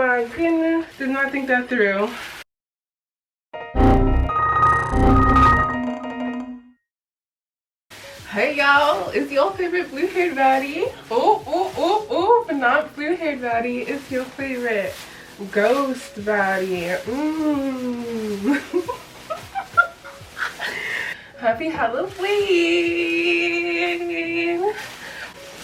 my goodness, did not think that through. Hey y'all, it's your favorite blue-haired baddie. But not blue-haired baddie. It's your favorite ghost baddie. Happy Halloween!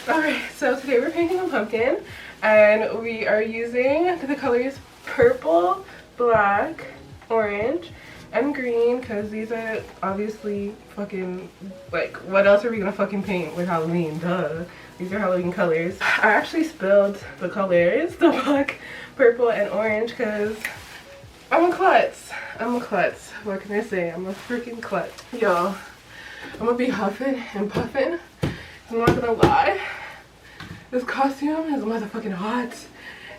Alright, so today we're painting a pumpkin, and we are using the colors purple, black, orange, and green, because these are obviously fucking, like, what else are we gonna fucking paint with Halloween? Duh. These are Halloween colors. I actually spilled the colors, the black, purple, and orange, because I'm a klutz. I'm a klutz. What can I say? I'm a freaking klutz. Y'all, I'm gonna be huffing and puffing. I'm not gonna lie. This costume is motherfucking hot.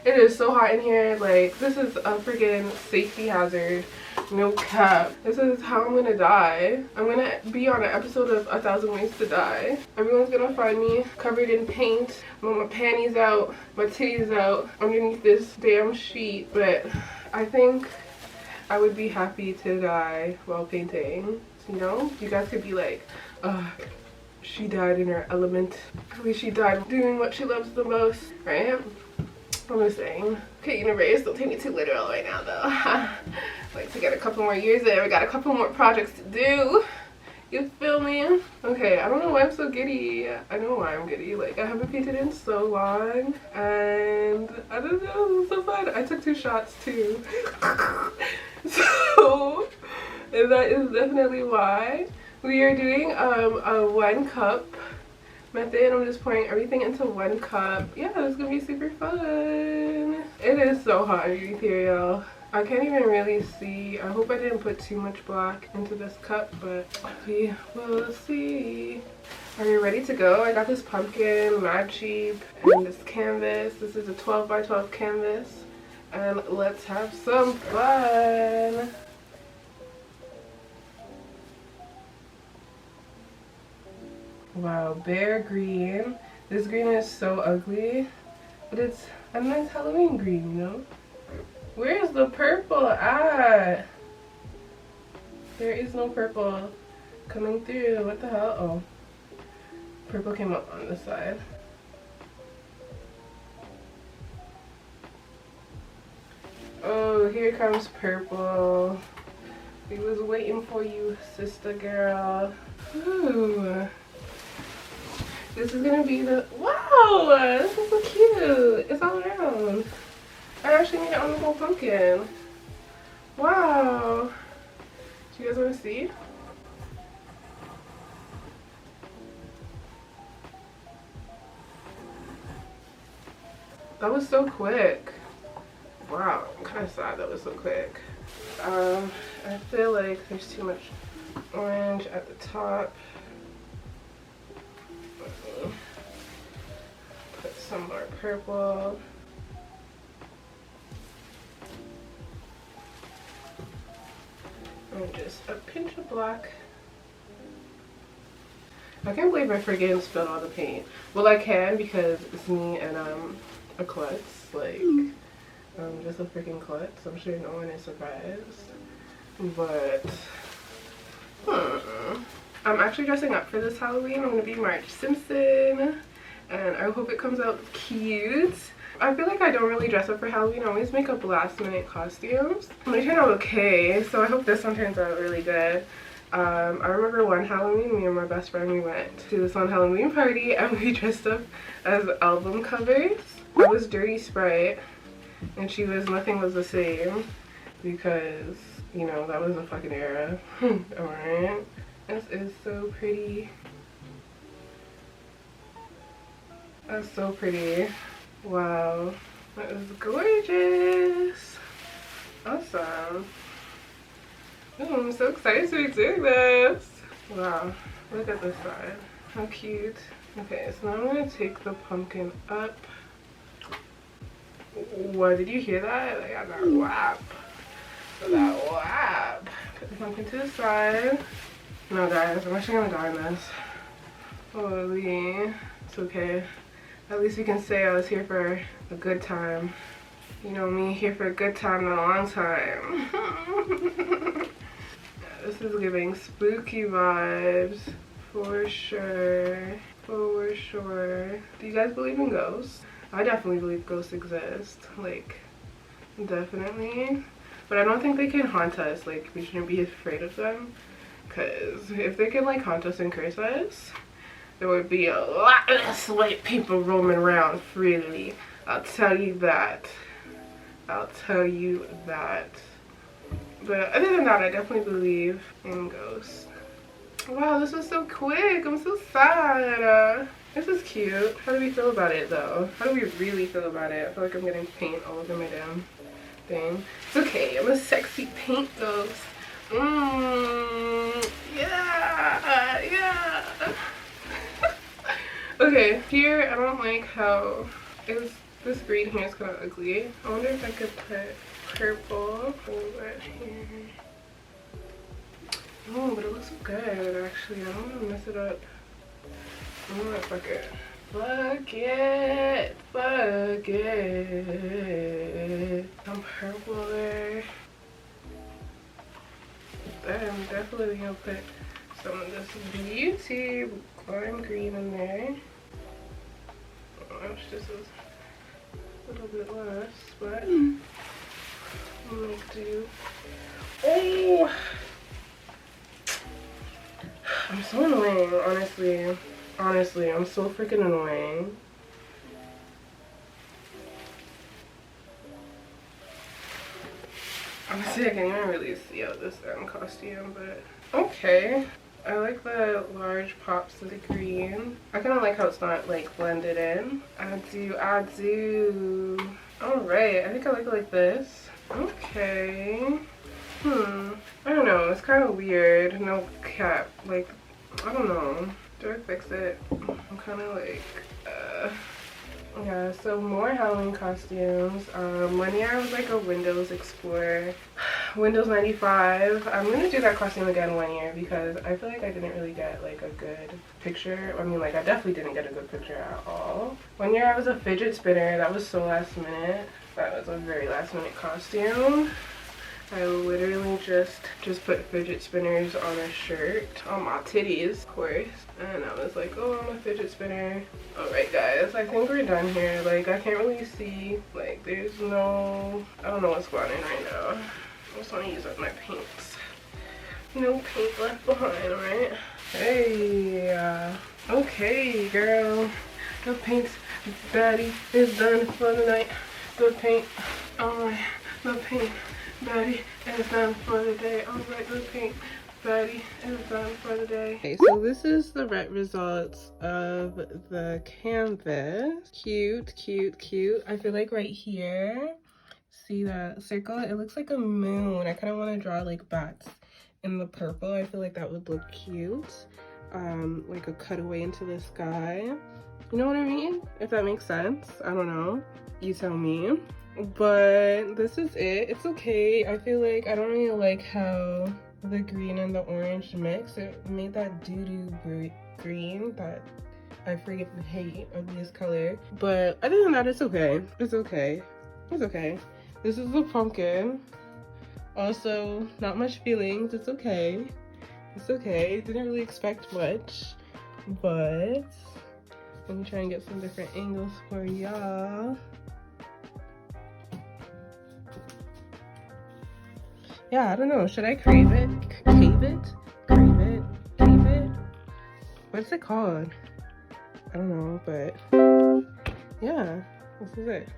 It is so hot in here. Like, this is a freaking safety hazard. No cap. This is how I'm gonna die. I'm gonna be on an episode of 1,000 Ways to Die. Everyone's gonna find me covered in paint, with my panties out, my titties out, underneath this damn sheet. But I think I would be happy to die while painting. You know? You guys could be like, she died in her element. At least she died doing what she loves the most, right? I'm just saying. Okay, universe, don't take me too literal right now though. Like to get a couple more years in. We got a couple more projects to do. You feel me? Okay, I don't know why I'm so giddy. I know why I'm giddy. Like, I haven't painted in so long, and I don't know, it was so fun. I took 2 shots too. So that is definitely why. We are doing a 1 cup method. I'm just pouring everything into 1 cup. Yeah, it's gonna be super fun. It is so hot underneath here, y'all. I can't even really see. I hope I didn't put too much black into this cup, but we will see. Are you ready to go? I got this pumpkin mad cheap and this canvas. This is a 12 by 12 canvas, and let's have some fun. Wow, bare green. This green is so ugly, but it's a nice Halloween green, you know? Where's the purple at? There is no purple coming through. What the hell? Oh, purple came up on this side. Oh, here comes purple. We was waiting for you, sister girl. Ooh. This is gonna be the, wow, this is so cute. It's all around. I actually made it on the whole pumpkin. Wow. Do you guys want to see? That was so quick. Wow, I'm kind of sad that was so quick. I feel like there's too much orange at the top. Put some more purple. And just a pinch of black. I can't believe I forget spilled all the paint. Well, I can because it's me and a klutz. Like, I'm just a freaking klutz. I'm sure no one is surprised. But I'm actually dressing up for this Halloween. I'm gonna be Marge Simpson, and I hope it comes out cute. I feel like I don't really dress up for Halloween. I always make up last minute costumes. They turn out okay, so I hope this one turns out really good. I remember one Halloween, me and my best friend, we went to this one Halloween party and we dressed up as album covers. I was Dirty Sprite and she was Nothing Was the Same, because, you know, that was a fucking era. Alright. This is so pretty. That's so pretty. Wow, that is gorgeous. Awesome. Oh, I'm so excited to be doing this. Wow, look at this side. How cute. Okay, so now I'm gonna take the pumpkin up. What, did you hear that? I got that whap. That whap. Put the pumpkin to the side. No, guys, I'm actually gonna die in this. Holy, it's okay. At least we can say I was here for a good time. You know me, here for a good time, not a long time. This is giving spooky vibes for sure. For sure. Do you guys believe in ghosts? I definitely believe ghosts exist. Like, definitely. But I don't think they can haunt us. Like, we shouldn't be afraid of them. Because if they can, like, haunt us and curse us, there would be a lot less white people roaming around freely. I'll tell you that. I'll tell you that. But other than that, I definitely believe in ghosts. Wow, this was so quick. I'm so sad. This is cute. How do we feel about it, though? How do we really feel about it? I feel like I'm getting paint all over my damn thing. It's okay. I'm a sexy paint ghost. Yeah, yeah. Okay, here I don't like how this green here is kind of ugly. I wonder if I could put purple over here. Oh, but it looks so good actually. I don't want to mess it up. I'm gonna fuck it. Fuck it. Fuck it. Some purple there. Then I'm definitely gonna put some of this beauty lime green in there. I wish this was a little bit less, but I'm gonna do. Oh! I'm so annoying, honestly. Honestly, I'm so freaking annoying. Honestly, I can't even really see out this costume, but okay. I like the large pops of the green. I kind of like how it's not like blended in. I do. Alright, I think I like it like this. Okay. I don't know, it's kind of weird. No cap. Like, I don't know. Do I fix it? I'm kind of like, yeah, so more Halloween costumes. One year I was like a Windows Explorer. Windows 95. I'm gonna do that costume again one year because I feel like I didn't really get like a good picture. I mean, like, I definitely didn't get a good picture at all. One year I was a fidget spinner. That was so last minute. That was a very last minute costume. I literally just put fidget spinners on a shirt, on my titties, of course. And I was like, oh, I'm a fidget spinner. Alright guys, I think we're done here. Like, I can't really see, like, there's no, I don't know what's going on right now. I just want to use up my paints. No paint left behind, right? Hey, okay girl. The paint baddie is done for the night. The paint, alright, the paint baddie is done for the day. Alright, the paint baddie is done for the day. Okay, so this is the results of the canvas. Cute, cute, cute. I feel like right here, see that circle? It looks like a moon. I kind of want to draw like bats in the purple. I feel like that would look cute. Like a cutaway into the sky. You know what I mean? If that makes sense. I don't know. You tell me. But this is it. It's okay. I feel like I don't really like how the green and the orange mix. It made that doo-doo green that I freaking hate, ugliest color. But other than that, it's okay. It's okay. It's okay. This is a pumpkin. Also, not much feelings. It's okay. It's okay. Didn't really expect much. But let me try and get some different angles for y'all. Yeah, I don't know. Should I crave it? Cave it? Crave it? Cave it? What's it called? I don't know, but yeah, this is it.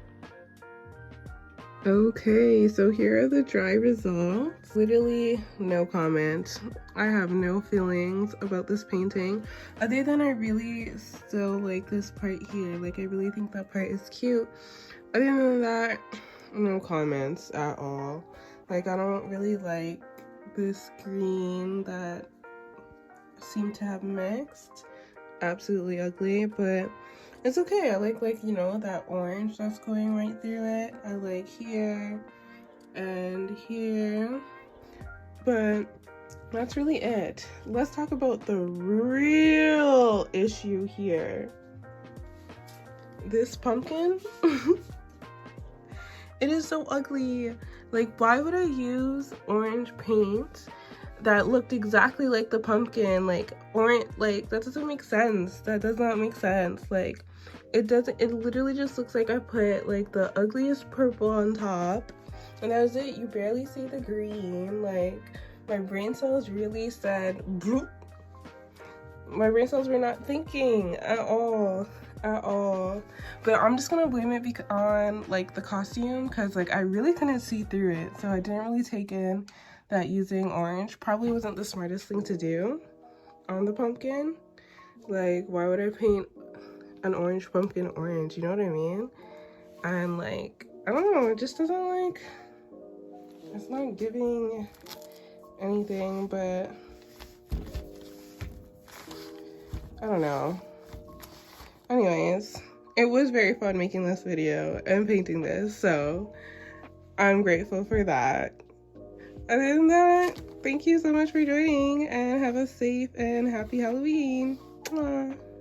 Okay, so here are the dry results. Literally no comment. I have no feelings about this painting other than I really still like this part here. Like, I really think that part is cute. Other than that, no comments at all. Like, I don't really like this green that seemed to have mixed. Absolutely ugly, but it's okay. I like, you know, that orange that's going right through it. I like here and here. But that's really it. Let's talk about the real issue here. This pumpkin It is so ugly. Like, why would I use orange paint that looked exactly like the pumpkin? Like, orange, like, that doesn't make sense. That does not make sense. Like, it doesn't, it literally just looks like I put like the ugliest purple on top, and that was it. You barely see the green. Like, my brain cells really said, bloop. My brain cells were not thinking at all. But I'm just gonna blame it on like the costume, because like I really couldn't see through it, so I didn't really take in that using orange probably wasn't the smartest thing to do on the pumpkin. Like, why would I paint an orange pumpkin orange, you know what I mean? And like, I don't know, it just doesn't, like, it's not giving anything, but I don't know. Anyways, it was very fun making this video and painting this, so I'm grateful for that. Other than that, thank you so much for joining, and have a safe and happy Halloween. Aww.